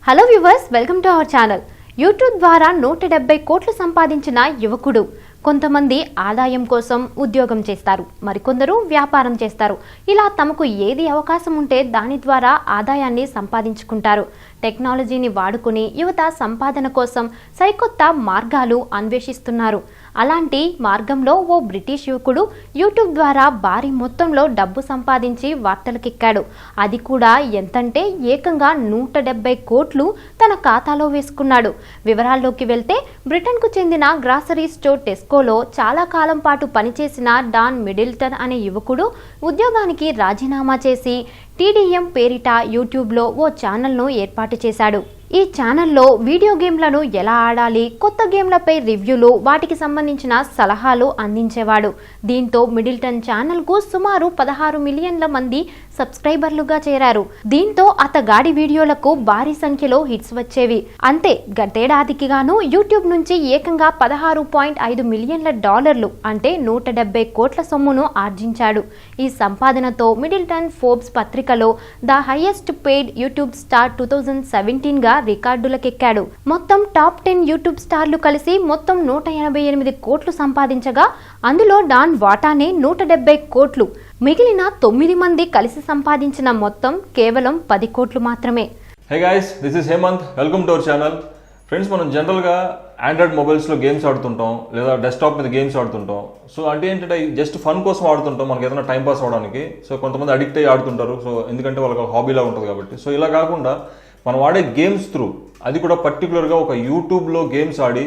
Hello viewers, welcome to our channel. YouTube ద్వారా 170 కోట్లు సంపాదించిన యువకుడు. కొంతమంది ఆదాయం కోసం ఉద్యోగం చేస్తారు, మరికొందరు వ్యాపారం చేస్తారు. ఇలా తమకు ఏది అవకాశం ఉంటే దాని ద్వారా ఆదాయాన్ని సంపాదించుకుంటారు. టెక్నాలజీని వాడుకుని యువత సంపాదన కోసం సరికొత్త మార్గాలు అన్వేషిస్తున్నారు. అలాంటి మార్గంలో ఓ బ్రిటిష్ యువకుడు యూట్యూబ్ ద్వారా భారీ మొత్తంలో డబ్బు సంపాదించి వార్తలకెక్కాడు. అది కూడా ఎంతంటే ఏకంగా 170 కోట్లు తన ఖాతాలో వేసుకున్నాడు. వివరాల్లోకి వెళ్తే, బ్రిటన్కు చెందిన గ్రాసరీ స్టోర్ టెస్కోలో చాలా కాలం పాటు పనిచేసిన డాన్ మిడిల్టన్ అనే యువకుడు ఉద్యోగానికి రాజీనామా చేసి టీడీఎం పేరిట యూట్యూబ్లో ఓ ఛానల్ను ఏర్పాటు చేశాడు. ఈ ఛానల్లో వీడియో గేమ్లను ఎలా ఆడాలి, కొత్త గేమ్లపై రివ్యూలు, వాటికి సంబంధించిన సలహాలు అందించేవాడు. దీంతో మిడిల్టన్ ఛానల్కు సుమారు 16 మిలియన్ల మంది సబ్స్క్రైబర్లుగా చేరారు. దీంతో అతగాడి వీడియోలకు భారీ సంఖ్యలో హిట్స్ వచ్చేవి. అంతే, గతేడాదికి గాను యూట్యూబ్ నుంచి ఏకంగా $16.5 మిలియన్ల అంటే 170 కోట్ల సొమ్మును ఆర్జించాడు. ఈ సంపాదనతో మిడిల్టన్ ఫోర్బ్స్ పత్రికలో the highest paid YouTube star 2017గా రికార్డులకెక్కాడు. మొత్తం టాప్ 10 యూట్యూబ్ స్టార్లు కలిసి మొత్తం 188 కోట్లు సంపాదించగా, అందులో డాన్ వాటానే 170 కోట్లు. మిగిలిన 9 మంది కలిసి సంపాదించిన మొత్తం కేవలం 10 కోట్లు మాత్రమే. Hey guys, this is Hemanth. Welcome to our channel. Friends, మనం జనరల్గా ఆండ్రాయిడ్ మొబైల్స్లో గేమ్స్ ఆడుతుంటాం, లేదా డెస్క్టాప్ మీద గేమ్స్ ఆడుతుంటాం. సో అంటే ఏంటంటే జస్ట్ ఫన్ కోసం ఆడుతుంటాం, మనకి ఏదైనా టైం పాస్ అవడానికి. సో కొంతమంది అడిక్ట్ అయ్యి ఆడుతుంటారు, సో ఎందుకంటే వాళ్ళకి హాబీలా ఉంటుంది కాబట్టి. సో ఇలా కాకుండా మనం ఆడే గేమ్స్ త్రూ, అది కూడా పర్టికులర్గా ఒక యూట్యూబ్లో గేమ్స్ ఆడి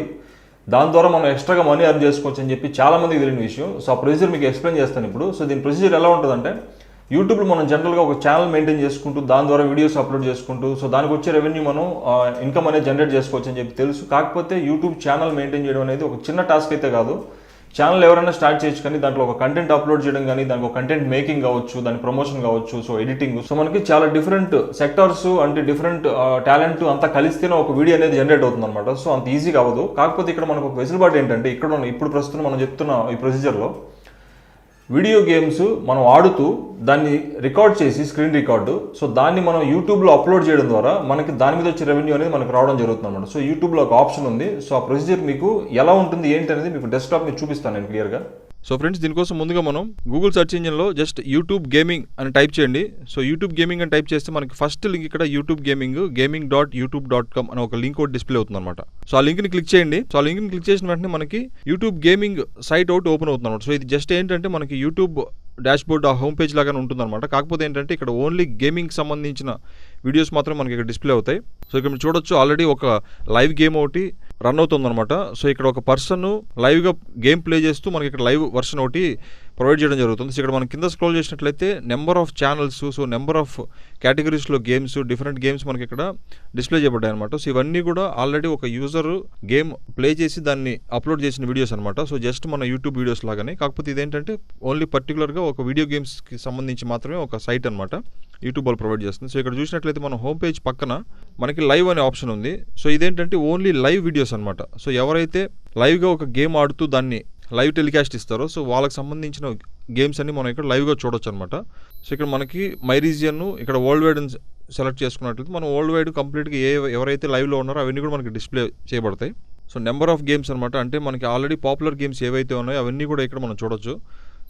దాని ద్వారా మనం ఎక్స్ట్రాగా మనీ అర్న్ చేసుకోవచ్చు అని చెప్పి చాలామందికి తెలియని విషయం. సో ఆ ప్రొసీజర్ మీకు ఎక్స్ప్లెయిన్ చేస్తాను ఇప్పుడు. సో దీని ప్రొసీజర్ ఎలా ఉంటుందంటే, యూట్యూబ్లో మనం జనరల్గా ఒక ఛానల్ మెయింటైన్ చేసుకుంటూ దాని ద్వారా వీడియోస్ అప్లోడ్ చేసుకుంటూ సో దానికి వచ్చే రెవెన్యూ మనం ఇన్కమ్ అనేది జనరేట్ చేసుకోవచ్చు అని చెప్పి తెలుసు. కాకపోతే యూట్యూబ్ ఛానల్ మెయింటైన్ చేయడం అనేది ఒక చిన్న టాస్క్ అయితే కాదు. ఛానల్ ఎవరైనా స్టార్ట్ చేయొచ్చు, కానీ దాంట్లో ఒక కంటెంట్ అప్లోడ్ చేయడం కానీ, దానికి ఒక కంటెంట్ మేకింగ్ కావచ్చు, దాని ప్రమోషన్ కావచ్చు, సో ఎడిటింగ్, సో మనకి చాలా డిఫరెంట్ సెక్టార్స్ అంటే డిఫరెంట్ టాలెంట్ అంతా కలిస్తేనే ఒక వీడియో అనేది జనరేట్ అవుతుంది అనమాట. సో అంత ఈజీగా అవ్వదు. కాకపోతే ఇక్కడ మనకు ఒక వెసులుబాటు ఏంటంటే, ఇప్పుడు ప్రస్తుతం మనం చెప్తున్న ఈ ప్రొసీజర్లో వీడియో గేమ్స్ మనం ఆడుతూ దాన్ని రికార్డ్ చేసి, స్క్రీన్ రికార్డు, సో దాన్ని మనం యూట్యూబ్లో అప్లోడ్ చేయడం ద్వారా మనకి దాని మీద వచ్చే రెవెన్యూ అనేది మనకు రావడం జరుగుతుంది అనమాట. సో యూట్యూబ్లో ఒక ఆప్షన్ ఉంది. సో ఆ ప్రొసీజర్ మీకు ఎలా ఉంటుంది ఏంటి అనేది మీకు డెస్క్టాప్ మీద చూపిస్తాను నేను క్లియర్గా. సో ఫ్రెండ్స్, దీనికోసం ముందుగా మనం గూగుల్ సెర్చ్ ఇంజిన్లో జస్ట్ యూట్యూబ్ గేమింగ్ అని టైప్ చేయండి. సో యూట్యూబ్ గేమింగ్ అని టైప్ చేస్తే మనకి ఫస్ట్ లింక్ ఇక్కడ యూట్యూబ్ gaming.youtube.com అని ఒక లింక్ ఒకటి డిస్ప్లే అవుతుంది అనమాట. సో ఆ లింక్ని క్లిక్ చేయండి. సో ఆ లింక్ని క్లిక్ చేసిన వెంటనే మనకి యూట్యూబ్ గేమింగ్ సైట్ ఒకటి ఓపెన్ అవుతుంది అనమాట. సో ఇది జస్ట్ ఏంటంటే మనకి యూట్యూబ్ డాష్బోర్డ్ ఆ హోమ్ పేజ్ లాగానే ఉంటుందన్నమాట. కాకపోతే ఏంటంటే ఇక్కడ ఓన్లీ గేమింగ్ సంబంధించిన వీడియోస్ మాత్రం మనకి ఇక్కడ డిస్ప్లే అవుతాయి. సో ఇక్కడ మీరు చూడొచ్చు, ఆల్రెడీ ఒక లైవ్ గేమ్ ఒకటి రన్ అవుతుందన్నమాట. సో ఇక్కడ ఒక పర్సన్ లైవ్గా గేమ్ ప్లే చేస్తూ మనకి ఇక్కడ లైవ్ వర్షన్ ఒకటి ప్రొవైడ్ చేయడం జరుగుతుంది. సో ఇక్కడ మనం కింద స్క్రోల్ చేసినట్లయితే number of channels, so number of కేటగిరీస్లో గేమ్స్, డిఫరెంట్ గేమ్స్ మనకి ఇక్కడ డిస్ప్లే చేయబడ్డాయి అనమాట. సో ఇవన్నీ కూడా ఆల్రెడీ ఒక యూజర్ గేమ్ ప్లే చేసి దాన్ని అప్లోడ్ చేసిన వీడియోస్ అనమాట. సో జస్ట్ మన యూట్యూబ్ వీడియోస్ లాగానే, కాకపోతే ఇదేంటంటే ఓన్లీ పర్టికులర్గా ఒక వీడియో గేమ్స్కి సంబంధించి మాత్రమే ఒక సైట్ అనమాట యూట్యూబ్ వాళ్ళు ప్రొవైడ్ చేస్తుంది. సో ఇక్కడ చూసినట్లయితే మన హోమ్ పేజ్ పక్కన మనకి లైవ్ అనే ఆప్షన్ ఉంది. సో ఇదేంటంటే ఓన్లీ లైవ్ వీడియోస్ అనమాట. సో ఎవరైతే లైవ్గా ఒక గేమ్ ఆడుతూ దాన్ని లైవ్ టెలికాస్ట్ ఇస్తారో, సో వాళ్ళకి సంబంధించిన గేమ్స్ అన్ని మనం ఇక్కడ లైవ్గా చూడొచ్చు అనమాట. సో ఇక్కడ మనకి మై రీజియన్, ఇక్కడ వరల్డ్ వైడ్ సెలెక్ట్ చేసుకున్నట్లయితే మనం వరల్డ్ వైడ్ కంప్లీట్గా ఎవరైతే లైవ్లో ఉన్నారో అవన్నీ కూడా మనకి డిస్ప్లే చేయబడతాయి. సో నెంబర్ ఆఫ్ గేమ్స్ అనమాట, అంటే మనకి ఆల్రెడీ పాపులర్ గేమ్స్ ఏవైతే ఉన్నాయో అవన్నీ కూడా ఇక్కడ మనం చూడొచ్చు.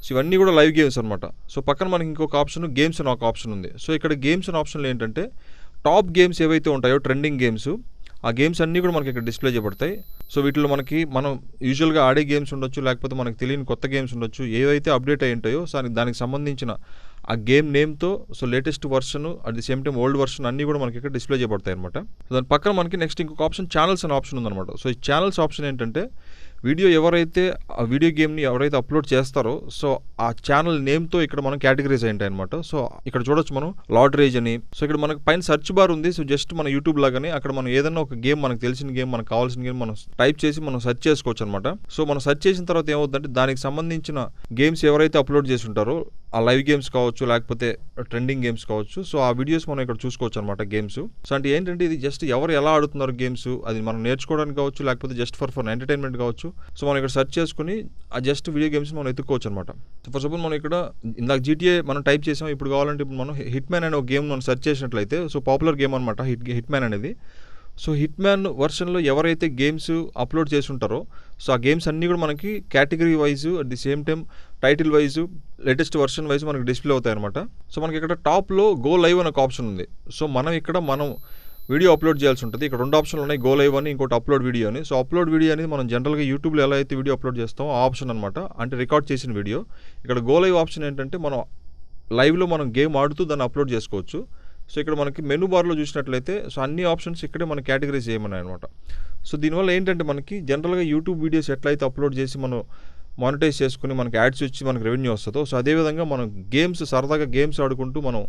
సో ఇవన్నీ కూడా లైవ్ గేమ్స్ అనమాట. సో పక్కన మనకి ఇంకొక ఆప్షన్ గేమ్స్ అని ఒక ఆప్షన్ ఉంది. సో ఇక్కడ గేమ్స్ అనే ఆప్షన్లో ఏంటంటే టాప్ గేమ్స్ ఏవైతే ఉంటాయో, ట్రెండింగ్ గేమ్స్, ఆ గేమ్స్ అన్నీ కూడా మనకి ఇక్కడ డిస్ప్లే చేయబడతాయి. సో వీటిలో మనకి మనం యూజువల్గా ఆడే గేమ్స్ ఉండొచ్చు, లేకపోతే మనకు తెలియని కొత్త గేమ్స్ ఉండొచ్చు. ఏవైతే అప్డేట్ అయి ఉంటాయో సో దానికి సంబంధించిన ఆ గేమ్ నేమ్తో, so latest version, at the same time old version అన్నీ కూడా మనకి ఇక్కడ డిస్ప్లే చేయబడతాయి అనమాట. సో దాని పక్కన మనకి నెక్స్ట్ ఇంకొక ఆప్షన్ ఛానల్స్ అనే ఆప్షన్ ఉందన్నమాట. సో ఈ ఛానల్స్ ఆప్షన్ ఏంటంటే వీడియో ఎవరైతే ఆ వీడియో గేమ్ని ఎవరైతే అప్లోడ్ చేస్తారో సో ఆ ఛానల్ నేమ్తో ఇక్కడ మనం కేటగిరీస్ అయింటాయి అనమాట. సో ఇక్కడ చూడొచ్చు మనం లార్డ్ రేజ్ అని. సో ఇక్కడ మనకి పైన సెర్చ్ బార్ ఉంది. సో జస్ట్ మన యూట్యూబ్ లాగానే అక్కడ మనం ఏదైనా ఒక గేమ్, మనకు తెలిసిన గేమ్, మనకు కావాల్సిన గేమ్ మనం టైప్ చేసి మనం సెర్చ్ చేసుకోవచ్చు అనమాట. సో మనం సెర్చ్ చేసిన తర్వాత ఏమవుతుందంటే దానికి సంబంధించిన గేమ్స్ ఎవరైతే అప్లోడ్ చేసి ఉంటారో ఆ లైవ్ గేమ్స్ కావచ్చు, లేకపోతే ట్రెండింగ్ గేమ్స్ కావచ్చు. సో ఆ వీడియోస్ మనం ఇక్కడ చూసుకోవచ్చు అనమాట గేమ్స్. సో అంటే ఏంటంటే ఇది జస్ట్ ఎవరు ఎలా ఆడుతున్నారు గేమ్స్, అది మనం నేర్చుకోవడానికి కావచ్చు, లేకపోతే జస్ట్ ఫర్ ఎంటర్టైన్మెంట్ కావచ్చు. సో మనం ఇక్కడ సెర్చ్ చేసుకుని ఆ జస్ట్ వీడియో గేమ్స్ మనం ఎత్తుకోవచ్చు అనమాట. సో ఫర్ సపోజ్ మనం ఇక్కడ ఇందాక GTA మనం టైప్ చేసాం, ఇప్పుడు కావాలంటే ఇప్పుడు మనం హిట్ మ్యాన్ అనే ఒక గేమ్ మనం సెర్చ్ చేసినట్లయితే, సో పాపులర్ గేమ్ అనమాట హిట్ మ్యాన్ అనేది. సో హిట్ మ్యాన్ వర్షన్లో ఎవరైతే గేమ్స్ అప్లోడ్ చేసి ఉంటారో, సో ఆ గేమ్స్ అన్నీ కూడా మనకి category wise at the same time title wise latest version wise మనకి డిస్ప్లే అవుతాయి అనమాట. సో మనకి ఇక్కడ టాప్లో గో లైవ్ అనే ఒక ఆప్షన్ ఉంది. సో మనం వీడియో అప్లోడ్ చేయాల్సి ఉంటుంది. ఇక్కడ 2 ఆప్షన్లు ఉన్నాయి, గో లైవ్ అని, ఇంకోటి అప్లోడ్ వీడియో అని. సో అప్లోడ్ వీడియో అనేది మనం జనరల్గా యూట్యూబ్లో ఎలా అయితే వీడియో అప్లోడ్ చేస్తామో ఆ ఆప్షన్ అనమాట, అంటే రికార్డ్ చేసిన వీడియో. ఇక్కడ గో లైవ్ ఆప్షన్ ఏంటంటే మనం లైవ్లో మనం గేమ్ ఆడుతూ దాన్ని అప్లోడ్ చేసుకోవచ్చు. సో ఇక్కడ మనకి మెనూ బార్లో చూసినట్లయితే సో అన్ని ఆప్షన్స్ ఇక్కడే మనం కేటగిరీస్ చేయమన్నాయి అనమాట. సో దీనివల్ల ఏంటంటే మనకి జనరల్గా యూట్యూబ్ వీడియోస్ ఎట్లయితే అప్లోడ్ చేసి మనం మానిటైజ్ చేసుకుని మనకి యాడ్స్ వచ్చి మనకి రెవెన్యూ వస్తుందో, సో అదేవిధంగా మనం సరదాగా గేమ్స్ ఆడుకుంటూ మనం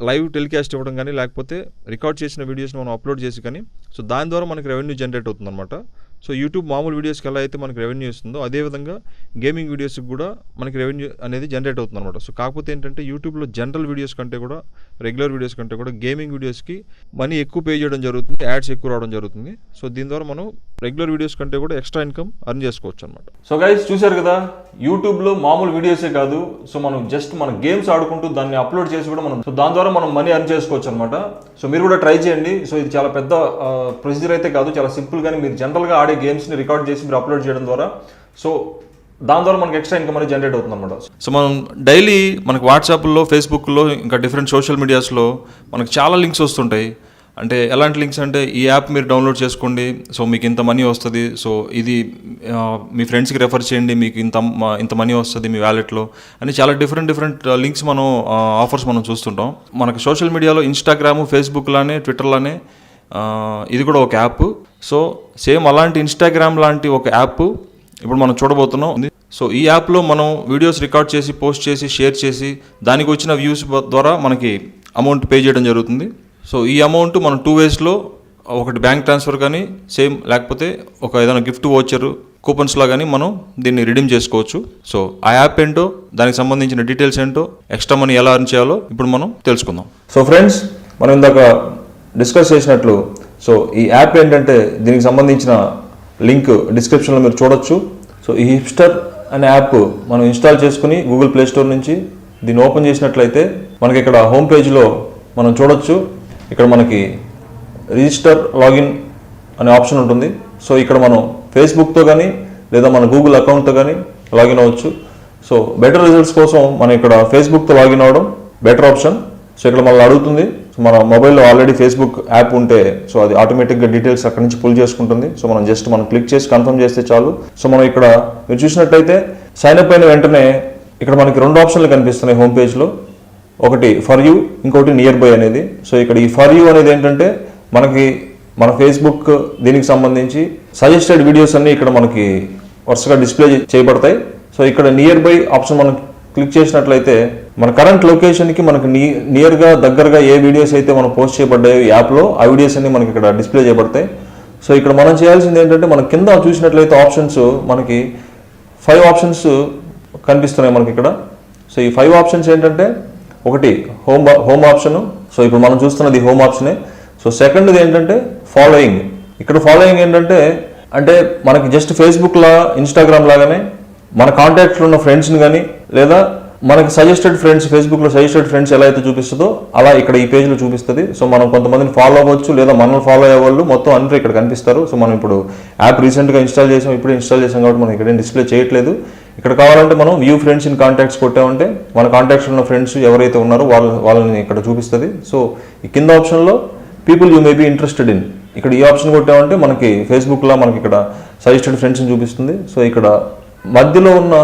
లైవ్ టెలికాస్ట్ ఇవ్వడం కానీ, లేకపోతే రికార్డ్ చేసిన వీడియోస్ని మనం అప్లోడ్ చేసి కానీ, సో దాని ద్వారా మనకి రెవెన్యూ జనరేట్ అవుతుంది అనమాట. సో యూట్యూబ్ మామూలు వీడియోస్కి ఎలా అయితే మనకి రెవెన్యూ ఇస్తుందో, అదేవిధంగా గేమింగ్ వీడియోస్కి కూడా మనకి రెవెన్యూ అనేది జనరేట్ అవుతుంది అనమాట. సో కాకపోతే ఏంటంటే యూట్యూబ్లో జనరల్ వీడియోస్ కంటే కూడా, రెగ్యులర్ వీడియోస్ కంటే కూడా గేమింగ్ వీడియోస్కి మనీ ఎక్కువ పే చేయడం జరుగుతుంది, యాడ్స్ ఎక్కువ రావడం జరుగుతుంది. సో దీని ద్వారా మనం రెగ్యులర్ వీడియోస్ కంటే కూడా ఎక్స్ట్రా ఇన్కమ్ అర్న్ చేసుకోవచ్చు అనమాట. సో గైస్ చూశారు కదా, యూట్యూబ్లో మామూలు వీడియోసే కాదు, సో మనం జస్ట్ మన గేమ్స్ ఆడుకుంటూ దాన్ని అప్లోడ్ చేసి కూడా మనం, సో దాని ద్వారా మనం మనీ అర్న్ చేసుకోవచ్చు అనమాట. సో మీరు కూడా ట్రై చేయండి. సో ఇది చాలా పెద్ద ప్రొసీజర్ అయితే కాదు, చాలా సింపుల్. కానీ మీరు జనరల్గా ఆడే గేమ్స్ని రికార్డ్ చేసి మీరు అప్లోడ్ చేయడం ద్వారా, సో దాని ద్వారా మనకి ఎక్స్ట్రా ఇన్కమ్ అనేది జనరేట్ అవుతుంది అనమాట. సో మనం డైలీ మనకి వాట్సాప్లో, ఫేస్బుక్లో, ఇంకా డిఫరెంట్ సోషల్ మీడియాస్లో మనకు చాలా లింక్స్ వస్తుంటాయి. అంటే ఎలాంటి లింక్స్ అంటే, ఈ యాప్ మీరు డౌన్లోడ్ చేసుకోండి, సో మీకు ఇంత మనీ వస్తుంది, సో ఇది మీ ఫ్రెండ్స్కి రెఫర్ చేయండి, మీకు ఇంత మనీ వస్తుంది మీ వ్యాలెట్లో అని చాలా డిఫరెంట్ లింక్స్ మనం ఆఫర్స్ మనం చూస్తుంటాం. మనకు సోషల్ మీడియాలో ఇన్స్టాగ్రాము, ఫేస్బుక్ లానే, ట్విట్టర్ లానే ఇది కూడా ఒక యాప్. సో సేమ్ అలాంటి ఇన్స్టాగ్రామ్ లాంటి ఒక యాప్ ఇప్పుడు మనం చూడబోతున్నాం. సో ఈ యాప్లో మనం వీడియోస్ రికార్డ్ చేసి, పోస్ట్ చేసి, షేర్ చేసి దానికి వచ్చిన వ్యూస్ ద్వారా మనకి అమౌంట్ పే చేయడం జరుగుతుంది. సో ఈ అమౌంట్ మనం 2 వేస్లో, ఒకటి బ్యాంక్ ట్రాన్స్ఫర్ కానీ సేమ్, లేకపోతే ఒక ఏదైనా గిఫ్ట్ వోచర్ కూపన్స్లా కానీ మనం దీన్ని రిడీమ్ చేసుకోవచ్చు. సో ఆ యాప్ ఏంటో, దానికి సంబంధించిన డీటెయిల్స్ ఏంటో, ఎక్స్ట్రా మనీ ఎలా అర్న్ చేయాలో ఇప్పుడు మనం తెలుసుకుందాం. సో ఫ్రెండ్స్, మనం ఇందాక డిస్కస్ చేసినట్లు, సో ఈ యాప్ ఏంటంటే దీనికి సంబంధించిన లింక్ డిస్క్రిప్షన్లో మీరు చూడొచ్చు. సో ఈ హిప్స్టర్ అనే యాప్ మనం ఇన్స్టాల్ చేసుకుని గూగుల్ ప్లే స్టోర్ నుంచి దీన్ని ఓపెన్ చేసినట్లయితే మనకి ఇక్కడ హోమ్ పేజ్లో మనం చూడొచ్చు. ఇక్కడ మనకి రిజిస్టర్ లాగిన్ అనే ఆప్షన్ ఉంటుంది. సో ఇక్కడ మనం ఫేస్బుక్తో కానీ లేదా మన గూగుల్ అకౌంట్తో కానీ లాగిన్ అవ్వచ్చు. సో బెటర్ రిజల్ట్స్ కోసం మనం ఇక్కడ ఫేస్బుక్తో లాగిన్ అవ్వడం బెటర్ ఆప్షన్. సో ఇక్కడ మనల్ని అడుగుతుంది, సో మన మొబైల్లో ఆల్రెడీ ఫేస్బుక్ యాప్ ఉంటే సో అది ఆటోమేటిక్గా డీటెయిల్స్ అక్కడి నుంచి పుల్ చేసుకుంటుంది. సో మనం క్లిక్ చేసి కన్ఫర్మ్ చేస్తే చాలు. సో మనం ఇక్కడ మీరు చూసినట్టయితే సైన్ అప్ అయిన వెంటనే ఇక్కడ మనకి 2 ఆప్షన్లు కనిపిస్తున్నాయి హోమ్ పేజ్లో. ఒకటి ఫర్ యూ, ఇంకోటి నియర్ బై అనేది. సో ఇక్కడ ఈ ఫర్ యూ అనేది ఏంటంటే మనకి మన ఫేస్బుక్ దీనికి సంబంధించి సజెస్టెడ్ వీడియోస్ అన్నీ ఇక్కడ మనకి వరుసగా డిస్ప్లే చేయబడతాయి. సో ఇక్కడ నియర్ బై ఆప్షన్ మనం క్లిక్ చేసినట్లయితే మన కరెంట్ లొకేషన్కి మనకి నియర్గా దగ్గరగా ఏ వీడియోస్ అయితే మనం పోస్ట్ చేయబడ్డాయో యాప్లో, ఆ వీడియోస్ అన్ని మనకి ఇక్కడ డిస్ప్లే చేయబడతాయి. సో ఇక్కడ మనం చేయాల్సింది ఏంటంటే, మన కింద చూసినట్లయితే ఆప్షన్స్ మనకి 5 ఆప్షన్స్ కనిపిస్తున్నాయి మనకి ఇక్కడ. సో ఈ 5 ఆప్షన్స్ ఏంటంటే, ఒకటి హోమ్ ఆప్షను. సో ఇప్పుడు మనం చూస్తున్నది హోమ్ ఆప్షనే. సో సెకండ్ది ఏంటంటే ఫాలోయింగ్. ఇక్కడ ఫాలోయింగ్ ఏంటంటే, అంటే మనకి జస్ట్ ఫేస్బుక్లా, ఇన్స్టాగ్రామ్ లాగానే మన కాంటాక్ట్లో ఉన్న ఫ్రెండ్స్ని కానీ, లేదా మనకి సజెస్టెడ్ ఫ్రెండ్స్, ఫేస్బుక్లో సజెస్టెడ్ ఫ్రెండ్స్ ఎలా అయితే చూపిస్తుందో అలా ఇక్కడ ఈ పేజ్లో చూపిస్తుంది. సో మనం కొంతమందిని ఫాలో అవ్వచ్చు, లేదా మనల్ని ఫాలో అయ్యే వాళ్ళు మొత్తం అందరూ ఇక్కడ కనిపిస్తారు. సో మనం ఇప్పుడు యాప్ రీసెంట్గా ఇన్స్టాల్ చేసాం కాబట్టి మనం ఇక్కడ డిస్ప్లే చేయట్లేదు. ఇక్కడ కావాలంటే మనం వ్యూ ఫ్రెండ్స్ ఇన్ కాంటాక్ట్స్ కొట్టామంటే మన కాంటాక్ట్స్ ఉన్న ఫ్రెండ్స్ ఎవరైతే ఉన్నారో వాళ్ళని ఇక్కడ చూపిస్తుంది. సో ఈ కింద ఆప్షన్లో people you may be interested in, ఇక్కడ ఈ ఆప్షన్ కొట్టామంటే మనకి ఫేస్బుక్లో మనకి ఇక్కడ సజెస్టెడ్ ఫ్రెండ్స్ని చూపిస్తుంది. సో ఇక్కడ మధ్యలో ఉన్న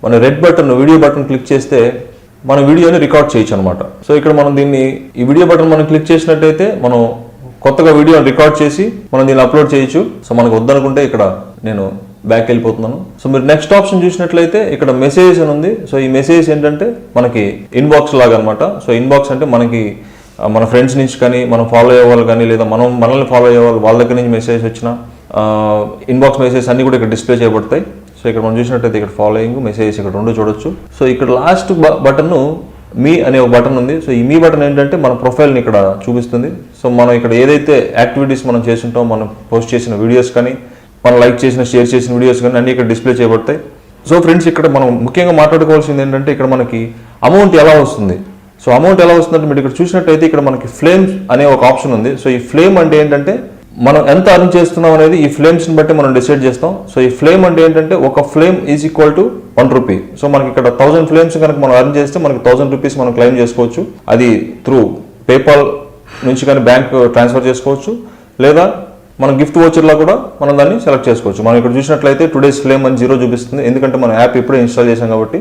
మన red button, video button click చేస్తే మన వీడియోని రికార్డ్ చేయొచ్చు అనమాట. సో ఇక్కడ మనం ఈ వీడియో బటన్ మనం క్లిక్ చేసినట్టయితే మనం కొత్తగా వీడియోని రికార్డ్ చేసి మనం దీన్ని అప్లోడ్ చేయొచ్చు. సో మనకు వద్దనుకుంటే ఇక్కడ నేను బ్యాక్ వెళ్ళిపోతున్నాను. సో మీరు నెక్స్ట్ ఆప్షన్ చూసినట్లయితే ఇక్కడ మెసేజ్ అని ఉంది. సో ఈ మెసేజ్ ఏంటంటే మనకి ఇన్బాక్స్ లాగా అనమాట. సో ఇన్బాక్స్ అంటే మనకి మన ఫ్రెండ్స్ నుంచి కానీ, మనం ఫాలో అయ్యే వాళ్ళు కానీ, లేదా మనల్ని ఫాలో అయ్యే వాళ్ళ దగ్గర నుంచి మెసేజ్ వచ్చిన ఇన్బాక్స్ మెసేజ్ అన్నీ కూడా ఇక్కడ డిస్ప్లే చేయబడతాయి. సో ఇక్కడ మనం చూసినట్టయితే ఇక్కడ ఫాలోయింగ్, మెసేజెస్ ఇక్కడ రెండు చూడొచ్చు. సో ఇక్కడ లాస్ట్ బటన్ మీ అనే ఒక బటన్ ఉంది. సో ఈ మీ బటన్ ఏంటంటే మన ప్రొఫైల్ని ఇక్కడ చూపిస్తుంది. సో మనం ఇక్కడ ఏదైతే యాక్టివిటీస్ మనం చేస్తుంటాం, మనం పోస్ట్ చేసిన వీడియోస్ కానీ, మనం లైక్ చేసిన, షేర్ చేసిన వీడియోస్ కానీ అన్నీ ఇక్కడ డిస్ప్లే చేయబడతాయి. సో ఫ్రెండ్స్, ఇక్కడ మనం ముఖ్యంగా మాట్లాడుకోవాల్సింది ఏంటంటే ఇక్కడ మనకి అమౌంట్ ఎలా వస్తుంది. సో అమౌంట్ ఎలా వస్తుందంటే మీరు ఇక్కడ చూసినట్టయితే ఇక్కడ మనకి ఫ్లేమ్స్ అనే ఒక ఆప్షన్ ఉంది. సో ఈ ఫ్లేమ్ అంటే ఏంటంటే మనం ఎంత అర్న్ చేస్తున్నాం అనేది ఈ ఫ్లేమ్స్ని బట్టి మనం డిసైడ్ చేస్తాం. సో ఈ ఫ్లేమ్ అంటే ఏంటంటే ఒక flame is equal to 1 rupee. So మనకి ఇక్కడ 1000 ఫ్లేమ్స్ కనుక మనం అర్న్ చేస్తే మనకి 1000 రూపీస్ మనం క్లెయిమ్ చేసుకోవచ్చు. అది త్రూ పేపాల్ నుంచి కానీ బ్యాంక్ ట్రాన్స్ఫర్ చేసుకోవచ్చు, లేదా మన గిఫ్ట్ వోచర్లో కూడా మనం దాన్ని సెలెక్ట్ చేసుకోవచ్చు. మనం ఇక్కడ చూసినట్లయితే టుడేస్ ఫ్లేమ్ అని 0 చూపిస్తుంది, ఎందుకంటే మనం యాప్ ఇప్పుడే ఇన్స్టాల్ చేసాం కాబట్టి.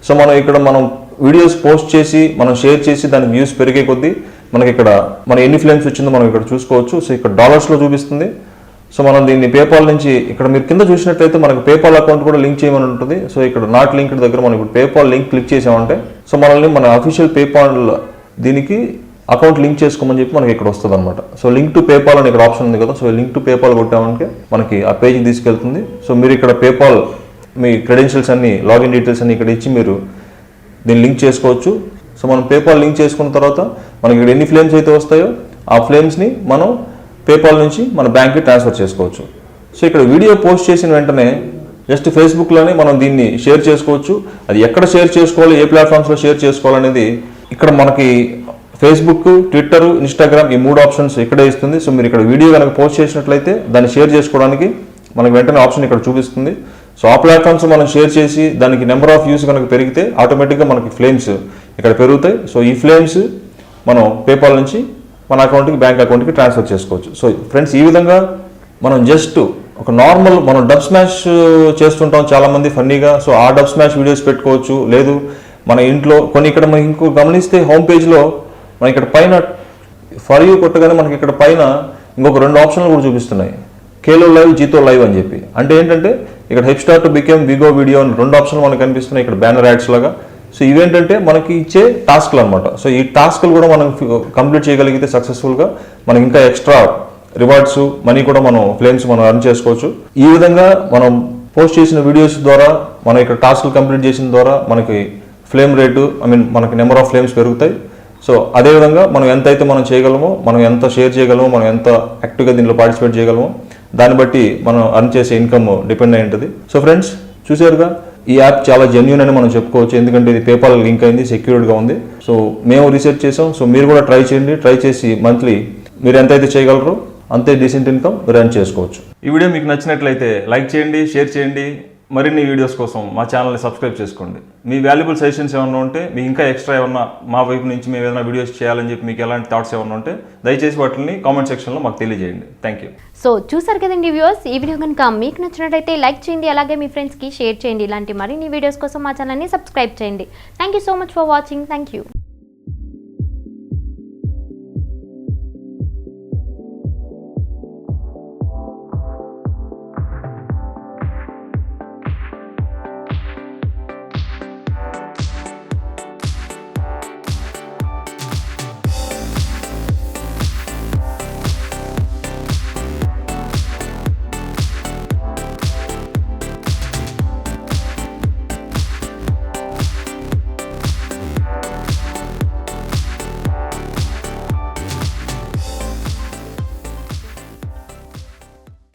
సో మనం ఇక్కడ మనం వీడియోస్ పోస్ట్ చేసి మనం షేర్ చేసి దాని వ్యూస్ పెరిగే కొద్దీ మనకి ఇక్కడ మన ఎన్ని ఫ్లేమ్స్ వచ్చిందో మనం ఇక్కడ చూసుకోవచ్చు. సో ఇక్కడ డాలర్స్లో చూపిస్తుంది. సో మనం దీన్ని పేపాల్ నుంచి ఇక్కడ మీరు కింద చూసినట్లయితే మనకి పేపాల్ అకౌంట్ కూడా లింక్ చేయమని ఉంటుంది. సో ఇక్కడ నాట్ లింక్ దగ్గర మనం ఇప్పుడు పేపాల్ లింక్ క్లిక్ చేసామంటే సో మనల్ని మన అఫీషియల్ పేపాల్ దీనికి అకౌంట్ లింక్ చేసుకోమని చెప్పి మనకి ఇక్కడ వస్తుంది అనమాట. సో లింక్ టు పేపాల్ అని ఇక్కడ ఆప్షన్ ఉంది కదా. సో లింక్ టు పేపాల్ కొట్టామంటే మనకి ఆ పేజ్కి తీసుకెళ్తుంది. సో మీరు ఇక్కడ పేపాల్ మీ క్రెడెన్షియల్స్ అన్ని, లాగిన్ డీటెయిల్స్ అన్ని ఇక్కడ ఇచ్చి మీరు దీన్ని లింక్ చేసుకోవచ్చు. సో మనం పేపాల్ లింక్ చేసుకున్న తర్వాత మనకి ఇక్కడ ఎన్ని ఫ్లేమ్స్ అయితే వస్తాయో ఆ ఫ్లేమ్స్ని మనం పేపాల్ నుంచి మన బ్యాంక్కి ట్రాన్స్ఫర్ చేసుకోవచ్చు. సో ఇక్కడ వీడియో పోస్ట్ చేసిన వెంటనే జస్ట్ ఫేస్బుక్లోనే మనం దీన్ని షేర్ చేసుకోవచ్చు. అది ఎక్కడ షేర్ చేసుకోవాలి, ఏ ప్లాట్ఫామ్స్లో షేర్ చేసుకోవాలనేది ఇక్కడ మనకి ఫేస్బుక్, ట్విట్టర్, ఇన్స్టాగ్రామ్ ఈ 3 ఆప్షన్స్ ఇక్కడే ఇస్తుంది. సో మీరు ఇక్కడ వీడియో కనుక పోస్ట్ చేసినట్లయితే దాన్ని షేర్ చేసుకోవడానికి మనకి వెంటనే ఆప్షన్ ఇక్కడ చూపిస్తుంది. సో ఆ ప్లాట్ఫామ్స్ మనం షేర్ చేసి దానికి నెంబర్ ఆఫ్ వ్యూస్ కనుక పెరిగితే ఆటోమేటిక్గా మనకి ఫ్లేమ్స్ ఇక్కడ పెరుగుతాయి. సో ఈ ఫ్లేమ్స్ మనం పేపాల్ నుంచి మన అకౌంట్కి, బ్యాంక్ అకౌంట్కి ట్రాన్స్ఫర్ చేసుకోవచ్చు. సో ఫ్రెండ్స్, ఈ విధంగా మనం జస్ట్ ఒక నార్మల్ మనం డబ్ స్మాష్ చేస్తుంటాం చాలామంది ఫన్నీగా. సో ఆ డబ్ స్మాష్ వీడియోస్ పెట్టుకోవచ్చు. లేదు మన ఇంట్లో కొన్ని ఇక్కడ మనకి ఇంకో గమనిస్తే హోమ్ పేజ్లో మనకి ఇక్కడ పైన ఫర్ యూ కొట్టగానే మనకి ఇక్కడ పైన ఇంకొక 2 ఆప్షన్లు కూడా చూపిస్తున్నాయి, కేలో లైవ్, జీతో లైవ్ అని చెప్పి. అంటే ఏంటంటే ఇక్కడ హెప్ star to become Vigo video అని 2 ఆప్షన్లు మనకు కనిపిస్తున్నాయి ఇక్కడ బ్యానర్ యాడ్స్ లాగా. సో ఇవేంటంటే మనకి ఇచ్చే టాస్క్లు అనమాట. సో ఈ టాస్క్లు కూడా మనం కంప్లీట్ చేయగలిగితే సక్సెస్ఫుల్గా మనకి ఇంకా ఎక్స్ట్రా రివార్డ్స్, మనీ కూడా మనం ఫ్లేమ్స్ మనం అర్న్ చేసుకోవచ్చు. ఈ విధంగా మనం పోస్ట్ చేసిన వీడియోస్ ద్వారా మనం ఇక్కడ టాస్క్లు కంప్లీట్ చేసిన ద్వారా మనకి ఫ్లేమ్ రేటు, మనకి నెంబర్ ఆఫ్ ఫ్లేమ్స్ పెరుగుతాయి. సో అదేవిధంగా మనం ఎంతైతే మనం చేయగలమో, మనం ఎంత షేర్ చేయగలమో, మనం ఎంత యాక్టివ్గా దీంట్లో పార్టిసిపేట్ చేయగలమో దాన్ని బట్టి మనం అర్న్ చేసే ఇన్కమ్ డిపెండ్ అయి ఉంటుంది. సో ఫ్రెండ్స్, చూసారుగా ఈ యాప్ చాలా జెన్యూన్ అని మనం చెప్పుకోవచ్చు, ఎందుకంటే ఇది పేపాల్ లింక్ అయింది, సెక్యూర్డ్గా ఉంది. సో మేము రీసెర్చ్ చేసాం. సో మీరు కూడా ట్రై చేయండి. ట్రై చేసి మంత్లీ మీరు ఎంతైతే చేయగలరో అంతే డీసెంట్ ఇన్కమ్ రన్ చేసుకోవచ్చు. ఈ వీడియో మీకు నచ్చినట్లయితే లైక్ చేయండి, షేర్ చేయండి. మరిన్ని వీడియోస్ కోసం మా ఛానల్ని సబ్స్క్రైబ్ చేసుకోండి. మీ వాల్యుబుల్ సజెషన్స్ ఏమైనా ఉంటే, మీకు ఇంకా ఎక్స్ట్రా ఏమన్నా మా వైపు నుంచి మేము ఏదైనా వీడియోస్ చేయాలని చెప్పి మీకు ఎలాంటి థాట్స్ ఏమైనా ఉంటే దయచేసి వాటిని కామెంట్ సెక్షన్లో మాకు తెలియజేయండి. Thank you. సో చూసారు కదండి వ్యూవర్స్, ఈ వీడియో కనుక మీకు నచ్చినట్లయితే లైక్ చేయండి, అలాగే మీ ఫ్రెండ్స్కి షేర్ చేయండి. ఇలాంటి మరిన్ని వీడియోస్ కోసం మా ఛానల్ని సబ్స్క్రైబ్ చేయండి. Thank you so much for watching. Thank you.